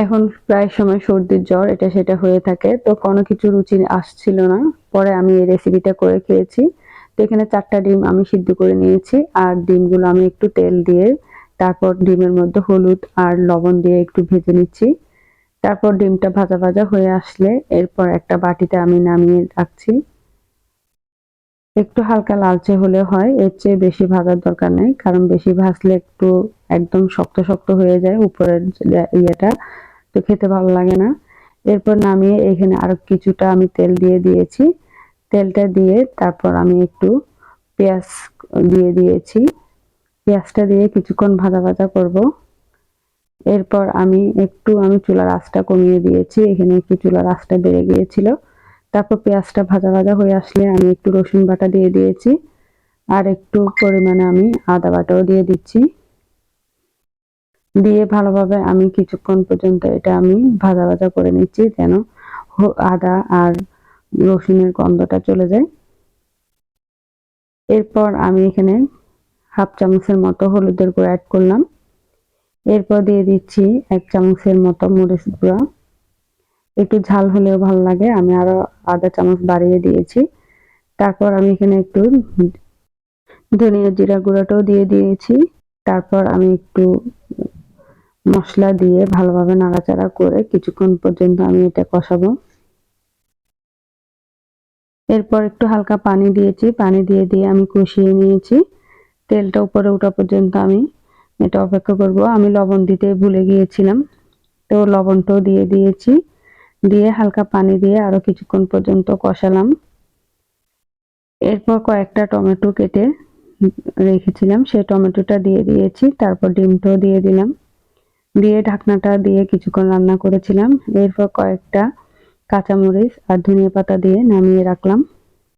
এখন প্রায় সময় সর্দির জ্বর এটা সেটা হয়ে থাকে, তো কোনো কিছু রুচি আসছিল না। পরে আমি এই রেসিপিটা করে খেয়েছি। তো এখানে ৪ টা ডিম আমি সিদ্ধ করে নিয়েছি, আর ডিমগুলো আমি একটু তেল দিয়ে তারপর ডিমের মধ্যে হলুদ আর লবণ দিয়ে একটু ভেজে নিচ্ছি। তারপর ডিমটা ভাজা ভাজা হয়ে আসলে এরপর একটা বাটিতে আমি নামিয়ে রাখছি। একটু হালকা লালচে হলে হয়, এর চেয়ে বেশি ভাজার দরকার নেই, কারণ বেশি ভাজলে একটু একদম শক্ত শক্ত হয়ে যায় উপরের ইয়েটা, তো খেতে ভালো লাগে না। এরপর নামিয়ে এখানে আরো কিছুটা আমি তেল দিয়ে দিয়েছি। তেলটা দিয়ে তারপর আমি একটু পেঁয়াজ দিয়ে দিয়েছি। পেঁয়াজটা দিয়ে কিছুক্ষণ ভাজা ভাজা করব। এরপর আমি চুলার আঁচটা কমিয়ে দিয়েছি, এখানে একটু চুলার আঁচটা বেড়ে গিয়েছিল। তারপর পেঁয়াজটা ভাজা ভাজা হয়ে আসলে আমি একটু রসুন বাটা দিয়ে দিয়েছি, আর একটু পরিমাণে আমি আদা বাটাও দিয়ে দিচ্ছি। দিয়ে ভালোভাবে আমি কিছুক্ষণ পর্যন্ত এটা আমি ভাজা ভাজা করে নিচ্ছি, যেন আদা আর রসুনের গন্ধটা চলে যায়। এরপর আমি এখানে হাফ চামচের মতো হলুদের গুঁড়া অ্যাড করলাম। এরপর দিয়ে দিচ্ছি ১ চামচের মতো মরিচ গুঁড়া। একটু ঝাল হলেও ভালো লাগে, আমি আরো আধা চামচ বাড়িয়ে দিয়েছি। তারপর আমি এখানে একটু ধনিয়া জিরা গুঁড়াটাও দিয়ে দিয়েছি। তারপর আমি একটু মশলা দিয়ে ভালোভাবে নাড়াচাড়া করে কিছুক্ষণ পর্যন্ত আমি এটা কষাবো। এরপর একটু হালকা পানি দিয়েছি, পানি দিয়ে আমি কষিয়ে নিয়েছি। তেলটা উপরে ওঠা পর্যন্ত আমি এটা অপেক্ষা করব। আমি লবণ দিতে ভুলে গিয়েছিলাম, তো লবণটাও দিয়ে দিয়েছি। দিয়ে হালকা পানি দিয়ে আরো কিছুক্ষণ পর্যন্ত কষালাম। এরপর কয়েকটা টমেটো কেটে রেখেছিলাম, সেই টমেটোটা দিয়ে দিয়েছি। তারপর ডিমটাও দিয়ে দিলাম। দিয়ে ঢাকনাটা দিয়ে কিছুক্ষণ রান্না করেছিলাম। এরপর কয়েকটা কাঁচামরিচ আর ধনিয়া পাতা দিয়ে নামিয়ে রাখলাম।